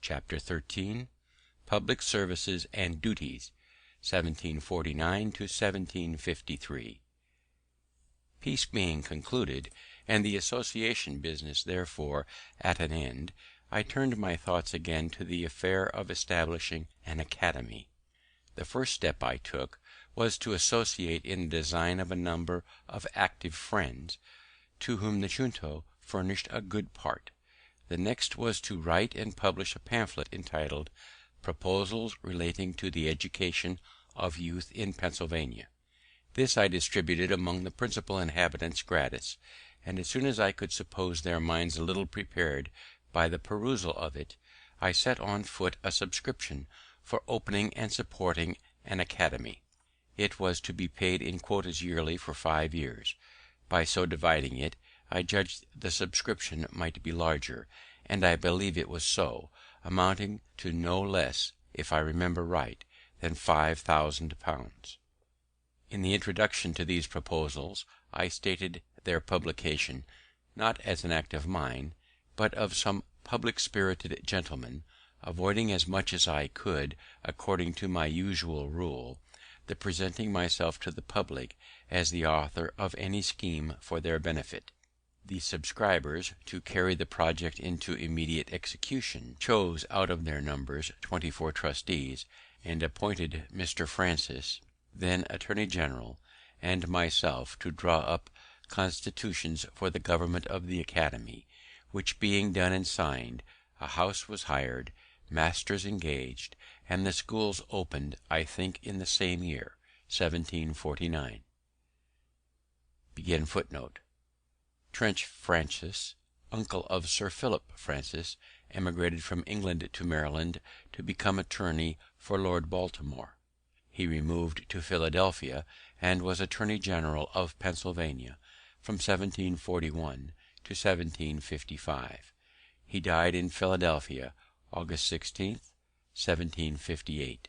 Chapter 13. Public Services and Duties, 1749 to 1753. Peace being concluded, and the association business therefore at an end, I turned my thoughts again to the affair of establishing an academy. The first step I took was to associate in the design of a number of active friends, to whom the Junto furnished a good part. The next was to write and publish a pamphlet entitled Proposals relating to the Education of Youth in Pennsylvania. This I distributed among the principal inhabitants gratis, and as soon as I could suppose their minds a little prepared by the perusal of it, I set on foot a subscription for opening and supporting an academy. It was to be paid in quotas yearly for 5 years. By so dividing it, I judged the subscription might be larger, and I believe it was so, amounting to no less, if I remember right, than £5,000. In the introduction to these proposals, I stated their publication, not as an act of mine, but of some public-spirited gentleman, avoiding as much as I could, according to my usual rule, the presenting myself to the public as the author of any scheme for their benefit. The subscribers, to carry the project into immediate execution, chose out of their numbers 24 trustees, and appointed Mr. Francis, then Attorney General, and myself to draw up constitutions for the government of the academy, which being done and signed, a house was hired, masters engaged, and the schools opened, I think, in the same year, 1749. Trench Francis, uncle of Sir Philip Francis, emigrated from England to Maryland to become attorney for Lord Baltimore. He removed to Philadelphia, and was Attorney General of Pennsylvania from 1741 to 1755. He died in Philadelphia, August 16th, 1758.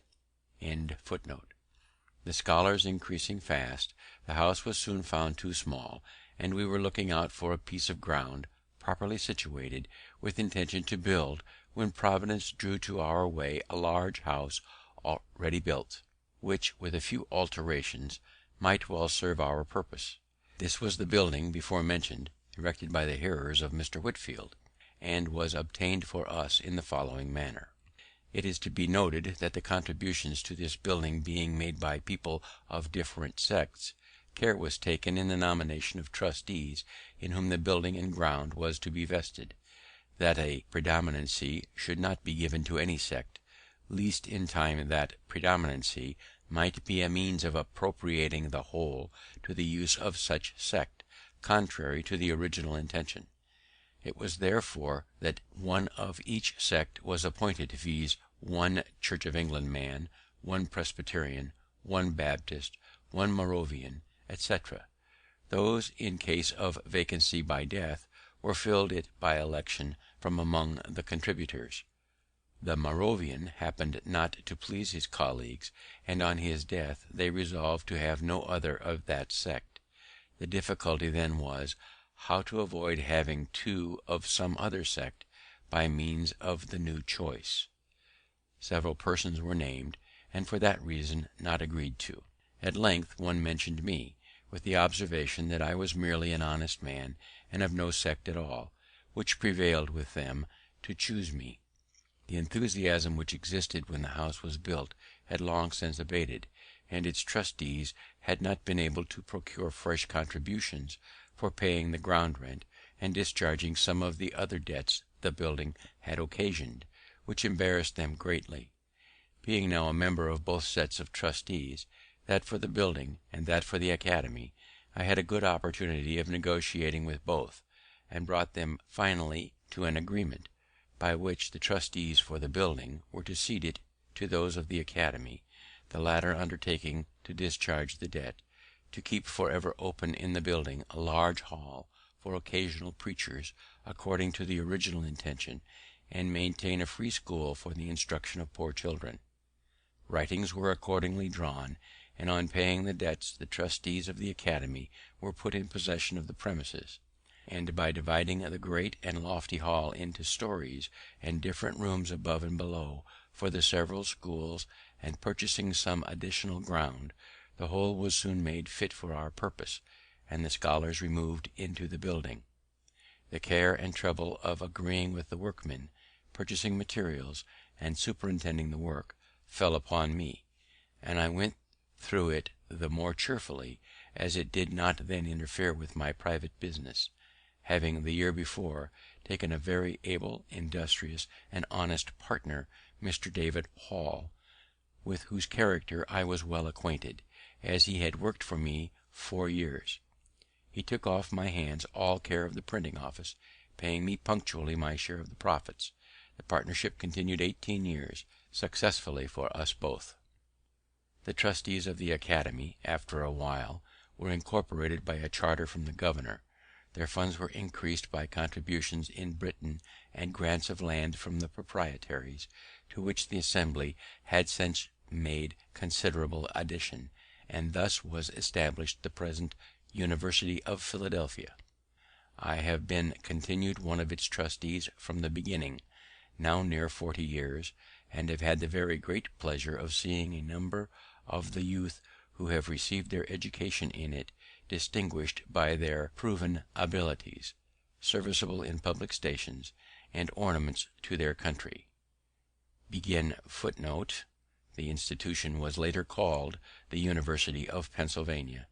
The scholars increasing fast, the house was soon found too small, and we were looking out for a piece of ground, properly situated, with intention to build, when Providence drew to our way a large house ready built, which, with a few alterations, might well serve our purpose. This was the building before mentioned, erected by the hearers of Mr. Whitefield, and was obtained for us in the following manner. It is to be noted that the contributions to this building being made by people of different sects, care was taken in the nomination of trustees in whom the building and ground was to be vested, that a predominancy should not be given to any sect, lest in time that predominancy might be a means of appropriating the whole to the use of such sect, contrary to the original intention. It was therefore that one of each sect was appointed, viz., 1 Church of England man, 1 Presbyterian, 1 Baptist, 1 Moravian, etc. Those, in case of vacancy by death, were filled it by election from among the contributors. The Moravian happened not to please his colleagues, and on his death they resolved to have no other of that sect. The difficulty then was, how to avoid having 2 of some other sect by means of the new choice. Several persons were named, and for that reason not agreed to. At length one mentioned me, with the observation that I was merely an honest man, and of no sect at all, which prevailed with them to choose me. The enthusiasm which existed when the house was built had long since abated, and its trustees had not been able to procure fresh contributions for paying the ground rent and discharging some of the other debts the building had occasioned, which embarrassed them greatly. Being now a member of both sets of trustees, that for the building and that for the academy, I had a good opportunity of negotiating with both, and brought them finally to an agreement, by which the trustees for the building were to cede it to those of the academy, the latter undertaking to discharge the debt, to keep for ever open in the building a large hall for occasional preachers, according to the original intention, and maintain a free school for the instruction of poor children. Writings were accordingly drawn, and on paying the debts the trustees of the academy were put in possession of the premises. and by dividing the great and lofty hall into stories, and different rooms above and below for the several schools, and purchasing some additional ground, the whole was soon made fit for our purpose, and the scholars removed into the building. The care and trouble of agreeing with the workmen, purchasing materials, and superintending the work, fell upon me, and I went through it the more cheerfully, as it did not then interfere with my private business, having the year before taken a very able, industrious, and honest partner, Mr. David Hall, with whose character I was well acquainted, as he had worked for me 4 years. He took off my hands all care of the printing office, paying me punctually my share of the profits. The partnership continued 18 years, successfully for us both. The trustees of the Academy, after a while, were incorporated by a charter from the governor. Their funds were increased by contributions in Britain and grants of land from the proprietaries, to which the Assembly had since made considerable addition, and thus was established the present University of Philadelphia. I have been continued one of its trustees from the beginning, now near 40 years, and have had the very great pleasure of seeing a number of the youth who have received their education in it distinguished by their proven abilities, serviceable in public stations, and ornaments to their country. The institution was later called the University of Pennsylvania.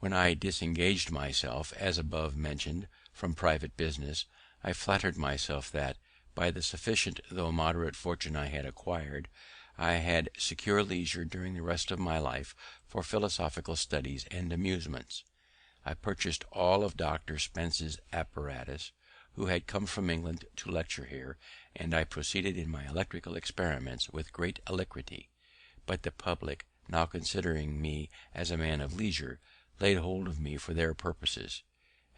When I disengaged myself, as above mentioned, from private business, I flattered myself that, by the sufficient though moderate fortune I had acquired, I had secure leisure during the rest of my life for philosophical studies and amusements. I purchased all of Dr. Spence's apparatus, who had come from England to lecture here, and I proceeded in my electrical experiments with great alacrity; but the public, now considering me as a man of leisure, laid hold of me for their purposes.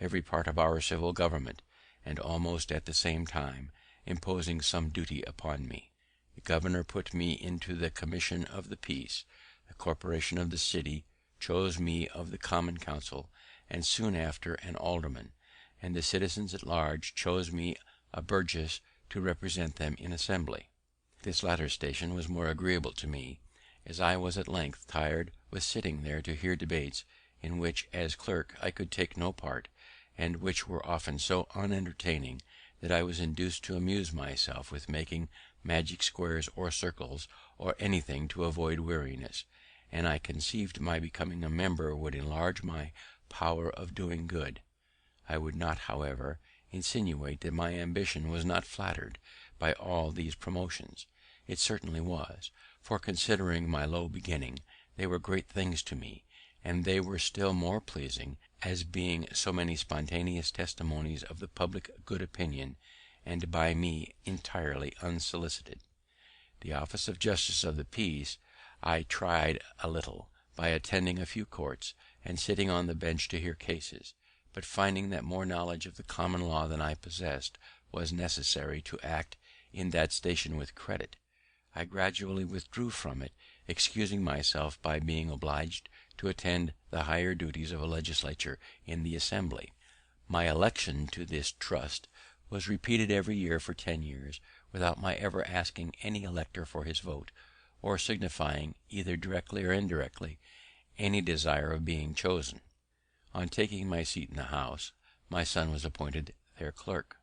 Every part of our civil government, and almost at the same time, imposing some duty upon me. The governor put me into the commission of the peace, the corporation of the city chose me of the common council, and soon after an alderman, and the citizens at large chose me a burgess to represent them in assembly. This latter station was more agreeable to me, as I was at length tired with sitting there to hear debates in which, as clerk, I could take no part, and which were often so unentertaining that I was induced to amuse myself with making magic squares or circles, or anything to avoid weariness, and I conceived my becoming a member would enlarge my power of doing good. I would not, however, insinuate that my ambition was not flattered by all these promotions. It certainly was, for, considering my low beginning, they were great things to me, and they were still more pleasing, as being so many spontaneous testimonies of the public good opinion, and by me entirely unsolicited. The office of justice of the peace I tried a little, by attending a few courts, and sitting on the bench to hear cases; but finding that more knowledge of the common law than I possessed was necessary to act in that station with credit, I gradually withdrew from it, excusing myself by being obliged to attend the higher duties of a legislature in the Assembly. My election to this trust was repeated every year for 10 years, without my ever asking any elector for his vote, or signifying, either directly or indirectly, any desire of being chosen. On taking my seat in the House, my son was appointed their clerk.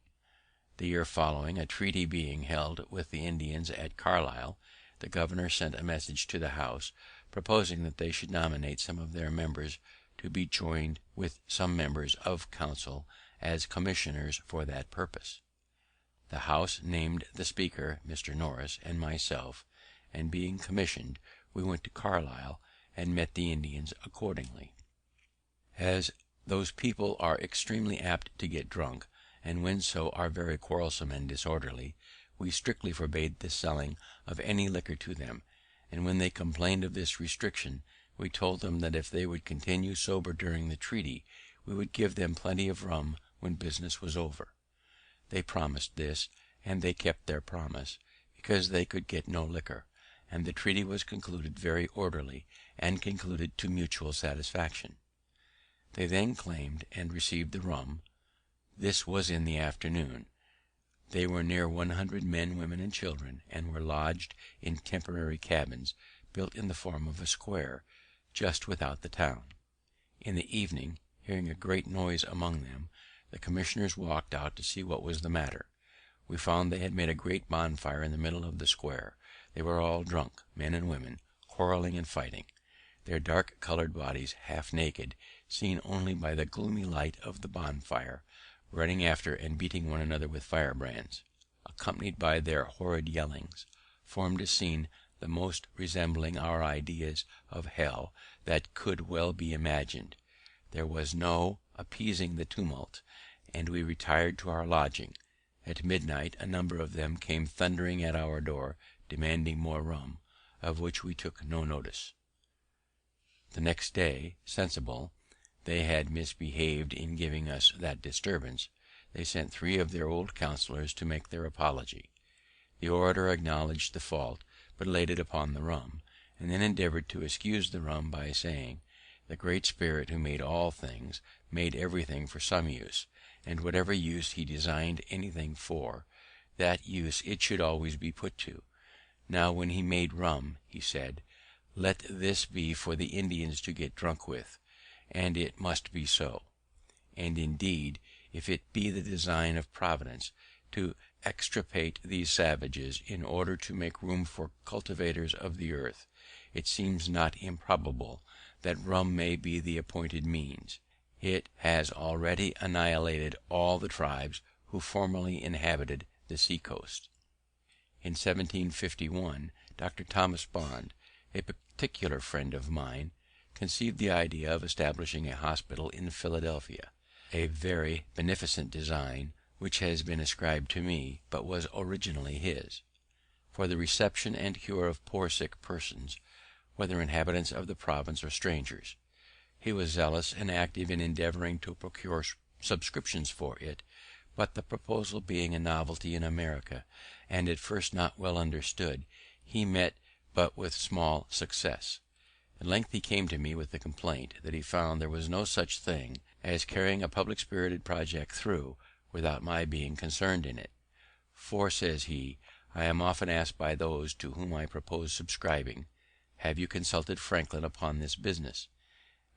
The year following, a treaty being held with the Indians at Carlisle, the governor sent a message to the House, proposing that they should nominate some of their members to be joined with some members of council as commissioners for that purpose. The House named the Speaker, Mr. Norris, and myself, and being commissioned, we went to Carlisle and met the Indians accordingly. As those people are extremely apt to get drunk, and when so are very quarrelsome and disorderly, we strictly forbade the selling of any liquor to them, and when they complained of this restriction, we told them that if they would continue sober during the treaty, we would give them plenty of rum when business was over. They promised this, and they kept their promise, because they could get no liquor, and the treaty was concluded very orderly, and concluded to mutual satisfaction. They then claimed and received the rum. This was in the afternoon. They were near 100 men, women, and children, and were lodged in temporary cabins, built in the form of a square, just without the town. In the evening, hearing a great noise among them, the commissioners walked out to see what was the matter. We found they had made a great bonfire in the middle of the square. They were all drunk, men and women, quarrelling and fighting, their dark colored bodies, half naked, seen only by the gloomy light of the bonfire, running after and beating one another with firebrands, accompanied by their horrid yellings, formed a scene the most resembling our ideas of hell that could well be imagined. There was no appeasing the tumult, and we retired to our lodging. At midnight a number of them came thundering at our door, demanding more rum, of which we took no notice. The next day, sensible they had misbehaved in giving us that disturbance, they sent 3 of their old councillors to make their apology. The orator acknowledged the fault, but laid it upon the rum, and then endeavoured to excuse the rum by saying, the Great Spirit who made all things made everything for some use, and whatever use he designed anything for, that use it should always be put to. Now when he made rum, he said, let this be for the Indians to get drunk with, and it must be so. And indeed, if it be the design of Providence to extirpate these savages in order to make room for cultivators of the earth, it seems not improbable that rum may be the appointed means. It has already annihilated all the tribes who formerly inhabited the sea coast. In 1751, Dr. Thomas Bond, a particular friend of mine, conceived the idea of establishing a hospital in Philadelphia, a very beneficent design, which has been ascribed to me, but was originally his, for the reception and cure of poor sick persons, whether inhabitants of the province or strangers. He was zealous and active in endeavouring to procure subscriptions for it, but the proposal being a novelty in America, and at first not well understood, he met but with small success. At length he came to me with the complaint that he found there was no such thing as carrying a public spirited project through without my being concerned in it. For, says he, I am often asked by those to whom I propose subscribing, have you consulted Franklin upon this business,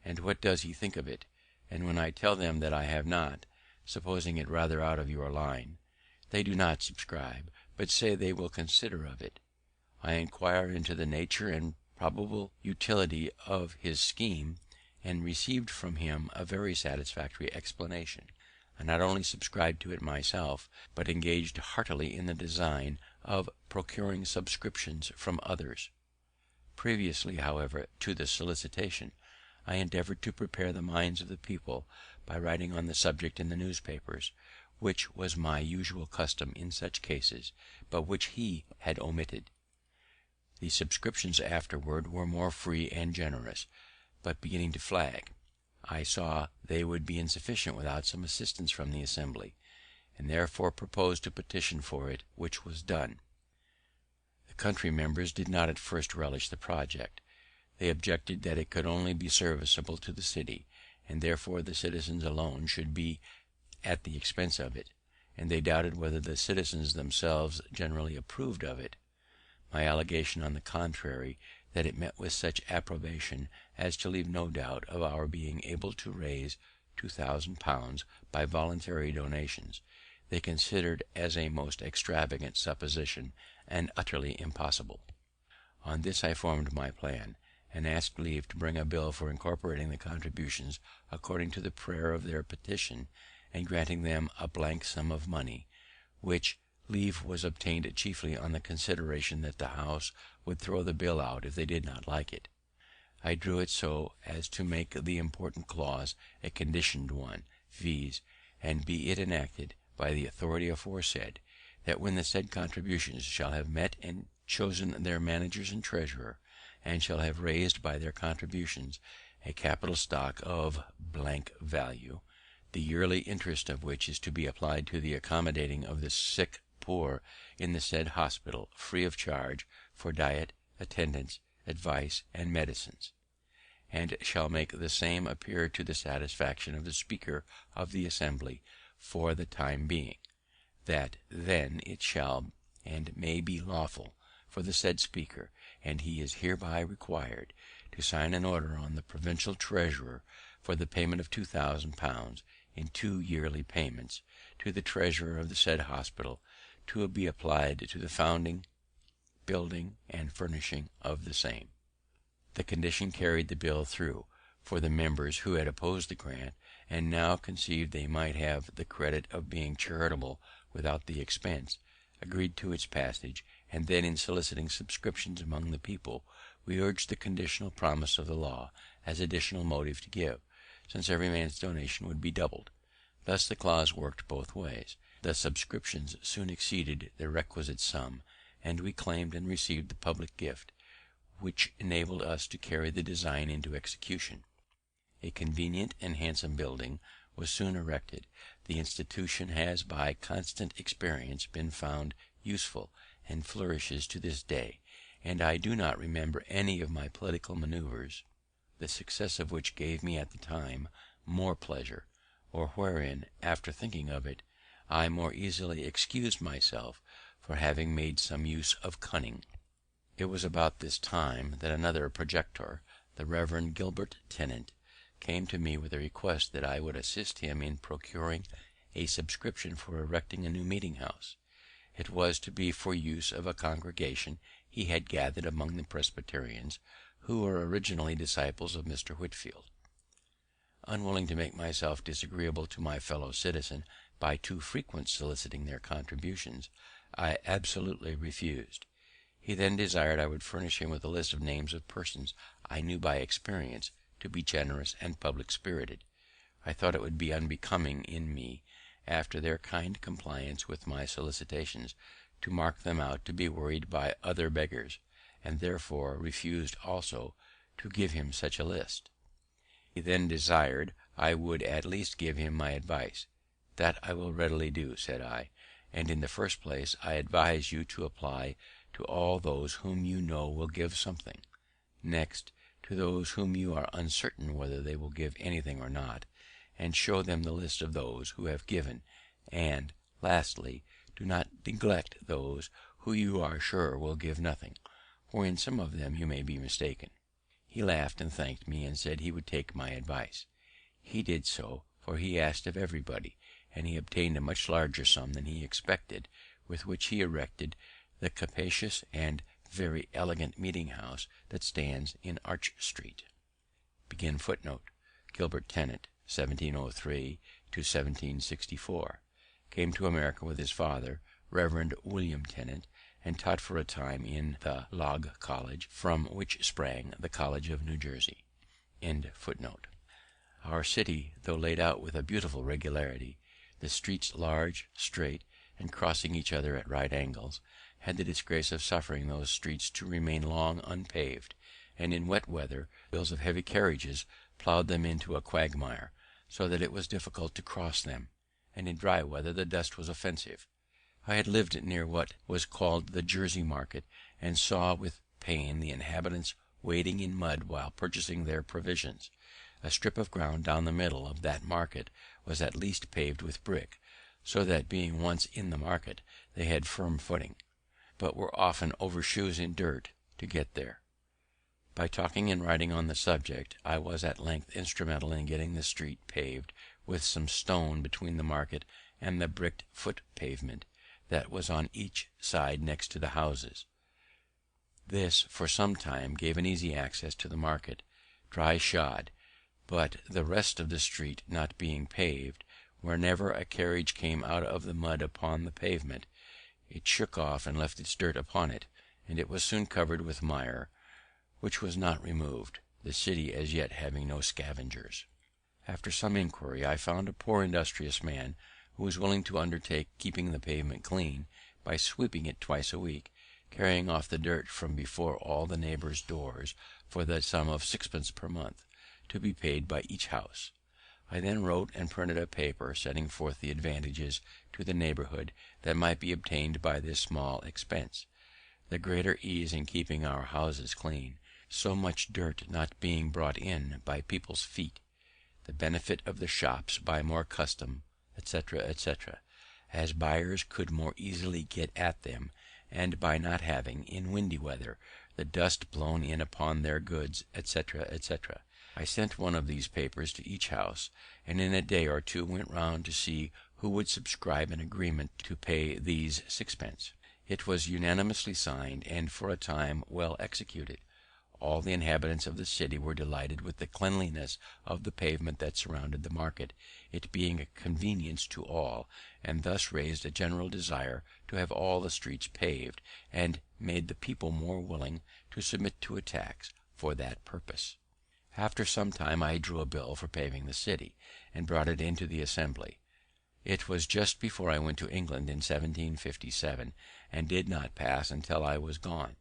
and what does he think of it? And when I tell them that I have not, supposing it rather out of your line, they do not subscribe, but say they will consider of it. I inquire into the nature and probable utility of his scheme, and received from him a very satisfactory explanation. I not only subscribed to it myself, but engaged heartily in the design of procuring subscriptions from others. Previously, however, to the solicitation, I endeavoured to prepare the minds of the people by writing on the subject in the newspapers, which was my usual custom in such cases, but which he had omitted. The subscriptions afterward were more free and generous, but beginning to flag. I saw they would be insufficient without some assistance from the Assembly, and therefore proposed to petition for it, which was done. The country members did not at first relish the project. They objected that it could only be serviceable to the city, and therefore the citizens alone should be at the expense of it, and they doubted whether the citizens themselves generally approved of it. My allegation, on the contrary, that it met with such approbation as to leave no doubt of our being able to raise £2,000 by voluntary donations, they considered as a most extravagant supposition, and utterly impossible. On this I formed my plan, and asked leave to bring a bill for incorporating the contributions according to the prayer of their petition, and granting them a blank sum of money, which leave was obtained chiefly on the consideration that the House would throw the bill out if they did not like it. I drew it so as to make the important clause a conditioned one, viz., and be it enacted by the authority aforesaid, that when the said contributions shall have met and chosen their managers and treasurer, and shall have raised by their contributions a capital stock of blank value, the yearly interest of which is to be applied to the accommodating of the sick poor in the said hospital, free of charge, for diet, attendance, advice, and medicines. and shall make the same appear to the satisfaction of the Speaker of the Assembly for the time being, that then it shall and may be lawful for the said Speaker, and he is hereby required, to sign an order on the provincial treasurer for the payment of £2,000 in 2 yearly payments to the treasurer of the said hospital, to be applied to the founding, building, and furnishing of the same. The condition carried the bill through, for the members who had opposed the grant, and now conceived they might have the credit of being charitable without the expense, agreed to its passage, and then, in soliciting subscriptions among the people, we urged the conditional promise of the law as additional motive to give, since every man's donation would be doubled. Thus the clause worked both ways. The subscriptions soon exceeded the requisite sum, and we claimed and received the public gift, which enabled us to carry the design into execution. A convenient and handsome building was soon erected. The institution has by constant experience been found useful, and flourishes to this day, and I do not remember any of my political manoeuvres, the success of which gave me at the time more pleasure, or wherein, after thinking of it, I more easily excused myself for having made some use of cunning. It was about this time that another projector, the Rev. Gilbert Tennent, came to me with a request that I would assist him in procuring a subscription for erecting a new meeting house. It was to be for use of a congregation he had gathered among the Presbyterians, who were originally disciples of Mr. Whitefield. Unwilling to make myself disagreeable to my fellow citizens by too frequent soliciting their contributions, I absolutely refused. He then desired I would furnish him with a list of names of persons I knew by experience to be generous and public spirited. I thought it would be unbecoming in me, after their kind compliance with my solicitations, to mark them out to be worried by other beggars, and therefore refused also to give him such a list. He then desired I would at least give him my advice. "That I will readily do," said I, "and in the first place I advise you to apply to all those whom you know will give something; next, to those whom you are uncertain whether they will give anything or not, and show them the list of those who have given; and, lastly, do not neglect those who you are sure will give nothing, for in some of them you may be mistaken." He laughed and thanked me, and said he would take my advice. He did so, for he asked of everybody, and he obtained a much larger sum than he expected, with which he erected the capacious and very elegant meeting house that stands in Arch Street. Gilbert Tennent, 1703 to 1764, came to America with his father, Rev. William Tennent, and taught for a time in the Log College, from which sprang the College of New Jersey. Our city, though laid out with a beautiful regularity, the streets large, straight, and crossing each other at right angles, had the disgrace of suffering those streets to remain long unpaved, and in wet weather wheels of heavy carriages ploughed them into a quagmire, so that it was difficult to cross them, and in dry weather the dust was offensive. I had lived near what was called the Jersey Market, and saw with pain the inhabitants wading in mud while purchasing their provisions. A strip of ground down the middle of that market was at least paved with brick, so that, being once in the market, they had firm footing, but were often over shoes in dirt to get there. By talking and writing on the subject, I was at length instrumental in getting the street paved with some stone between the market and the bricked foot pavement that was on each side next to the houses. This for some time gave an easy access to the market, dry shod; but the rest of the street not being paved, whenever a carriage came out of the mud upon the pavement, it shook off and left its dirt upon it, and it was soon covered with mire, which was not removed, the city as yet having no scavengers. After some inquiry, I found a poor industrious man who was willing to undertake keeping the pavement clean by sweeping it twice a week, carrying off the dirt from before all the neighbours' doors for the sum of 6d. per month, to be paid by each house. I then wrote and printed a paper setting forth the advantages to the neighbourhood that might be obtained by this small expense, the greater ease in keeping our houses clean, so much dirt not being brought in by people's feet, the benefit of the shops by more custom, etc., etc., as buyers could more easily get at them, and by not having, in windy weather, the dust blown in upon their goods, etc., etc. I sent one of these papers to each house, and in a day or two went round to see who would subscribe an agreement to pay these sixpence. It was unanimously signed, and for a time well executed. All the inhabitants of the city were delighted with the cleanliness of the pavement that surrounded the market, it being a convenience to all, and thus raised a general desire to have all the streets paved, and made the people more willing to submit to a tax for that purpose. After some time I drew a bill for paving the city, and brought it into the Assembly. It was just before I went to England in 1757, and did not pass until I was gone,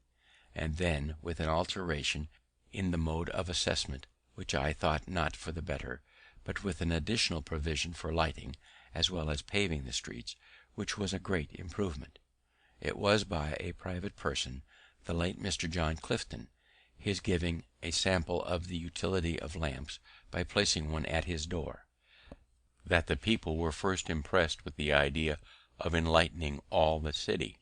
and then with an alteration in the mode of assessment, which I thought not for the better, but with an additional provision for lighting as well as paving the streets, which was a great improvement. It was by a private person, the late Mr. John Clifton, his giving a sample of the utility of lamps by placing one at his door, that the people were first impressed with the idea of enlightening all the city.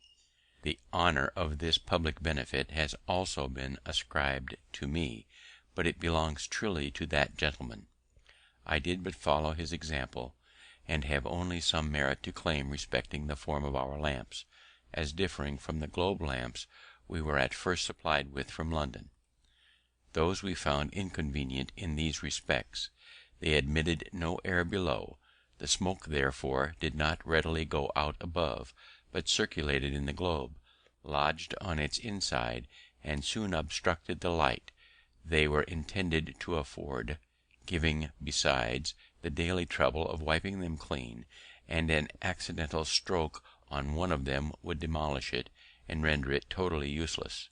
The honour of this public benefit has also been ascribed to me, but it belongs truly to that gentleman. I did but follow his example, and have only some merit to claim respecting the form of our lamps, as differing from the globe lamps we were at first supplied with from London. Those we found inconvenient in these respects. They admitted no air below, the smoke therefore did not readily go out above, but circulated in the globe, lodged on its inside, and soon obstructed the light they were intended to afford, giving, besides, the daily trouble of wiping them clean, and an accidental stroke on one of them would demolish it, and render it totally useless.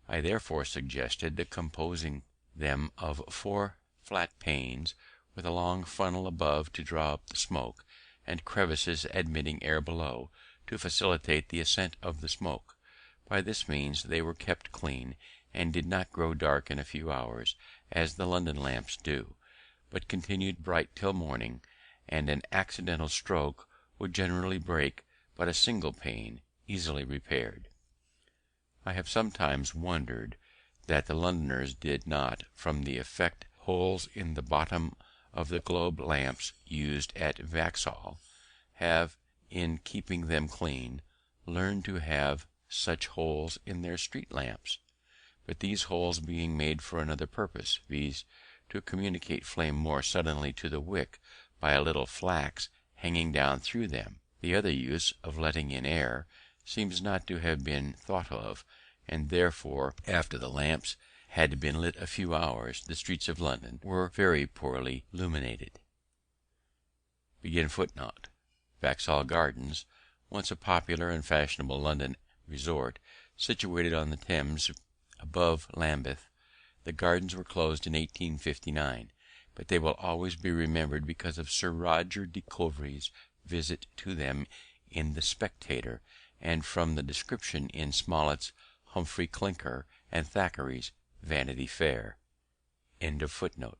I therefore suggested the composing them of 4 flat panes, with a long funnel above to draw up the smoke, and crevices admitting air below, to facilitate the ascent of the smoke. By this means they were kept clean, and did not grow dark in a few hours, as the London lamps do, but continued bright till morning, and an accidental stroke would generally break but a single pane, easily repaired. I have sometimes wondered that the Londoners did not, from the effect holes in the bottom of the globe lamps used at Vauxhall, have, in keeping them clean, learned to have such holes in their street lamps; but these holes being made for another purpose, viz., to communicate flame more suddenly to the wick by a little flax hanging down through them, the other use of letting in air seems not to have been thought of, and therefore, after the lamps had been lit a few hours, the streets of London were very poorly illuminated. Vauxhall Gardens, once a popular and fashionable London resort, situated on the Thames above Lambeth. The gardens were closed in 1859, but they will always be remembered because of Sir Roger de Coverley's visit to them in the Spectator, and from the description in Smollett's Humphrey Clinker and Thackeray's Vanity Fair. The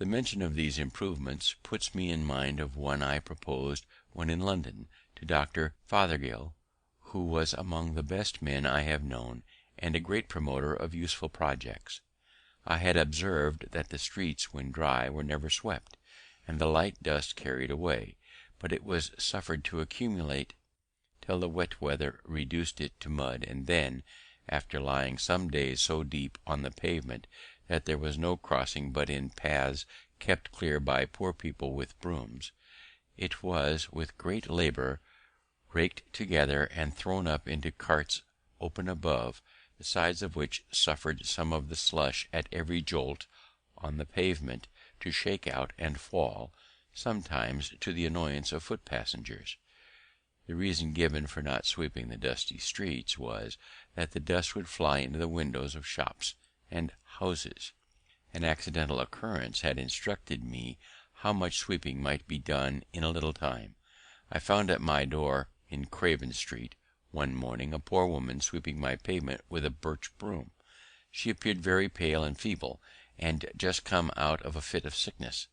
mention of these improvements puts me in mind of one I proposed when in London to Dr. Fothergill, who was among the best men I have known, and a great promoter of useful projects. I had observed that the streets, when dry, were never swept, and the light dust carried away, but it was suffered to accumulate till the wet weather reduced it to mud, and then, after lying some days so deep on the pavement that there was no crossing but in paths kept clear by poor people with brooms, it was with great labour raked together and thrown up into carts open above, the sides of which suffered some of the slush at every jolt on the pavement to shake out and fall, sometimes to the annoyance of foot passengers. The reason given for not sweeping the dusty streets was, that the dust would fly into the windows of shops and houses. An accidental occurrence had instructed me how much sweeping might be done in a little time. I found at my door in Craven Street one morning a poor woman sweeping my pavement with a birch broom. She appeared very pale and feeble, and just come out of a fit of sickness.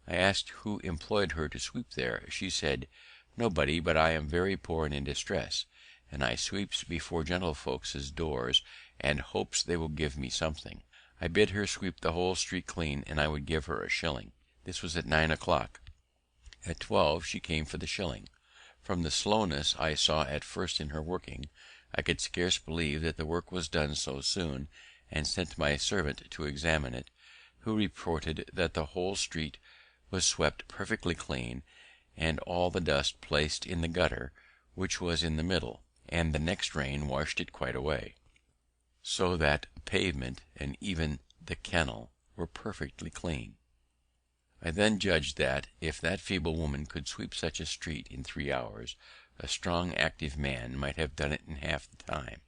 I asked who employed her to sweep there. She said, "Nobody, but I am very poor and in distress, and I sweeps before gentlefolks' doors, and hopes they will give me something." I bid her sweep the whole street clean, and I would give her a shilling. This was at 9 o'clock. At 12 she came for the shilling. From the slowness I saw at first in her working, I could scarce believe that the work was done so soon, and sent my servant to examine it, who reported that the whole street was swept perfectly clean, and all the dust placed in the gutter, which was in the middle, and the next rain washed it quite away, so that the pavement and even the kennel were perfectly clean. I then judged that, if that feeble woman could sweep such a street in 3 hours, a strong active man might have done it in half the time.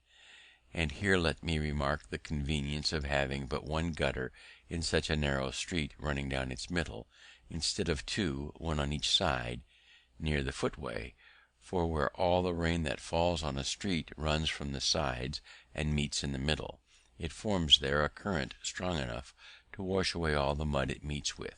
And here let me remark the convenience of having but one gutter in such a narrow street running down its middle, instead of two, one on each side, near the footway; for where all the rain that falls on a street runs from the sides and meets in the middle, it forms there a current strong enough to wash away all the mud it meets with.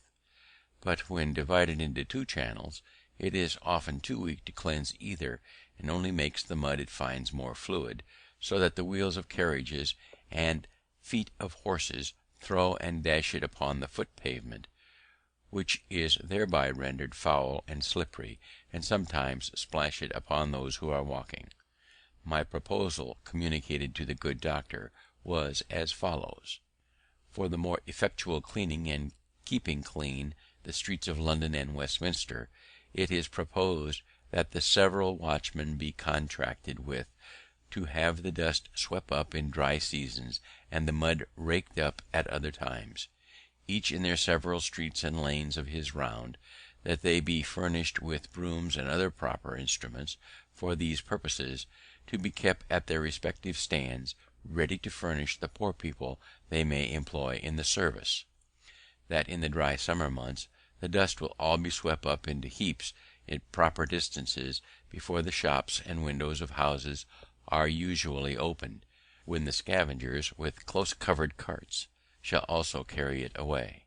But when divided into two channels, it is often too weak to cleanse either, and only makes the mud it finds more fluid, so that the wheels of carriages and feet of horses throw and dash it upon the foot pavement, which is thereby rendered foul and slippery, and sometimes splash it upon those who are walking. My proposal, communicated to the good doctor, was as follows: for the more effectual cleaning and keeping clean the streets of London and Westminster, it is proposed that the several watchmen be contracted with to have the dust swept up in dry seasons, and the mud raked up at other times, each in their several streets and lanes of his round; that they be furnished with brooms and other proper instruments for these purposes, to be kept at their respective stands, ready to furnish the poor people they may employ in the service; that in the dry summer months the dust will all be swept up into heaps at proper distances before the shops and windows of houses are usually opened, when the scavengers, with close covered carts, shall also carry it away;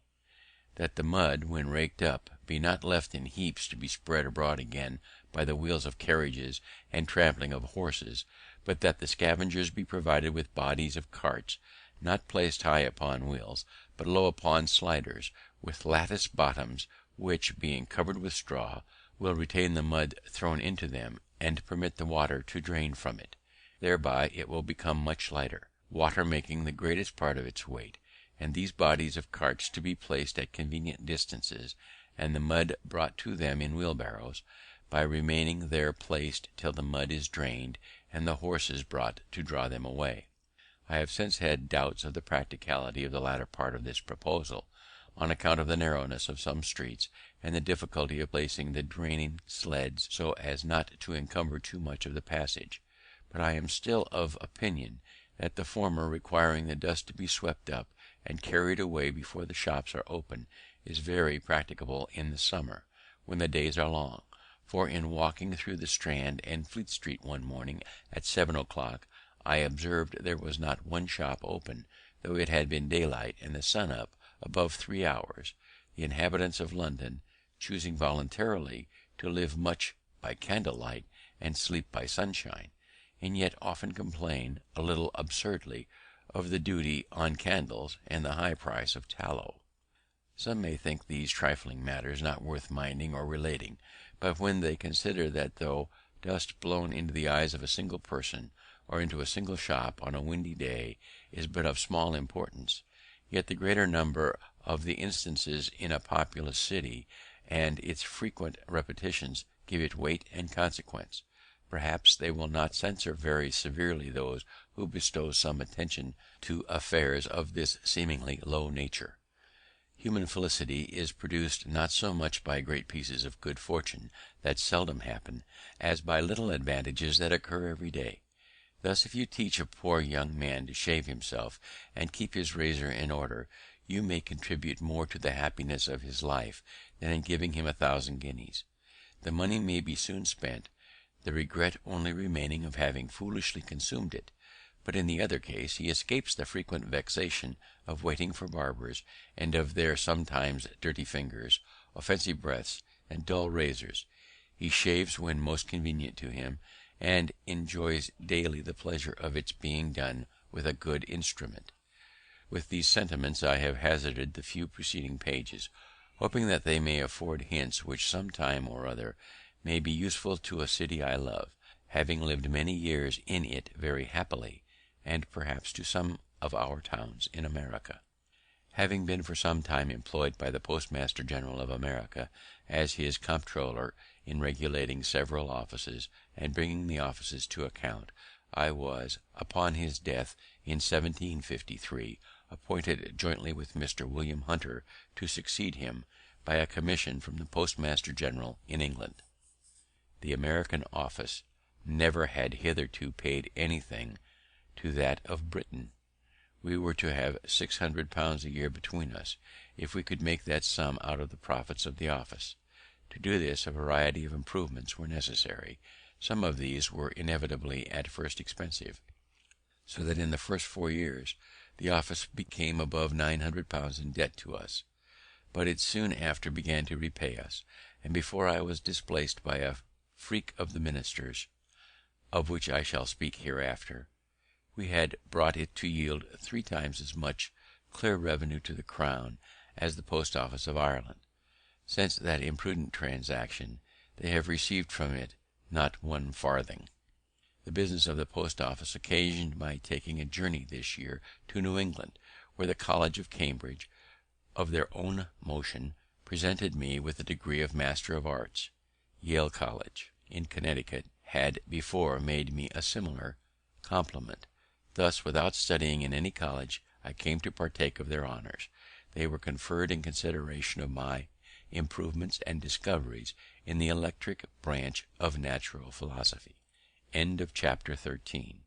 that the mud, when raked up, be not left in heaps to be spread abroad again by the wheels of carriages and trampling of horses, but that the scavengers be provided with bodies of carts, not placed high upon wheels, but low upon sliders, with lattice bottoms, which, being covered with straw, will retain the mud thrown into them, and permit the water to drain from it. Thereby it will become much lighter, water making the greatest part of its weight; and these bodies of carts to be placed at convenient distances, and the mud brought to them in wheelbarrows, by remaining there placed till the mud is drained, and the horses brought to draw them away. I have since had doubts of the practicability of the latter part of this proposal, on account of the narrowness of some streets, and the difficulty of placing the draining sleds so as not to encumber too much of the passage; but I am still of opinion that the former, requiring the dust to be swept up and carried away before the shops are open, is very practicable in the summer, when the days are long; for in walking through the Strand and Fleet Street one morning at 7 o'clock, I observed there was not one shop open, though it had been daylight and the sun up above 3 hours. The inhabitants of London, choosing voluntarily to live much by candlelight and sleep by sunshine, and yet often complain, a little absurdly, of the duty on candles and the high price of tallow. Some may think these trifling matters not worth minding or relating; but when they consider that though dust blown into the eyes of a single person, or into a single shop on a windy day, is but of small importance, yet the greater number of the instances in a populous city, and its frequent repetitions, give it weight and consequence, perhaps they will not censure very severely those who bestow some attention to affairs of this seemingly low nature. Human felicity is produced not so much by great pieces of good fortune that seldom happen, as by little advantages that occur every day. Thus, if you teach a poor young man to shave himself and keep his razor in order, you may contribute more to the happiness of his life than in giving him 1,000 guineas. The money may be soon spent, the regret only remaining of having foolishly consumed it; but in the other case he escapes the frequent vexation of waiting for barbers, and of their sometimes dirty fingers, offensive breaths, and dull razors. He shaves when most convenient to him, and enjoys daily the pleasure of its being done with a good instrument. With these sentiments I have hazarded the few preceding pages, hoping that they may afford hints which some time or other may be useful to a city I love, having lived many years in it very happily, and perhaps to some of our towns in America. Having been for some time employed by the Postmaster General of America as his comptroller in regulating several offices and bringing the offices to account, I was, upon his death in 1753, appointed jointly with Mr. William Hunter to succeed him, by a commission from the Postmaster General in England. The American office never had hitherto paid anything to that of Britain. We were to have £600 a year between us, if we could make that sum out of the profits of the office. To do this, a variety of improvements were necessary. Some of these were inevitably at first expensive, so that in the first 4 years the office became above £900 in debt to us. But it soon after began to repay us, and before I was displaced by a freak of the minister's, of which I shall speak hereafter, we had brought it to yield 3 times as much clear revenue to the crown as the post office of Ireland. Since that imprudent transaction, they have received from it not 1 farthing. The business of the post office occasioned my taking a journey this year to New England, where the College of Cambridge, of their own motion, presented me with the degree of Master of Arts. Yale College, in Connecticut, had before made me a similar compliment. Thus, without studying in any college, I came to partake of their honours. They were conferred in consideration of my improvements and discoveries in the electric branch of natural philosophy. Chapter 13.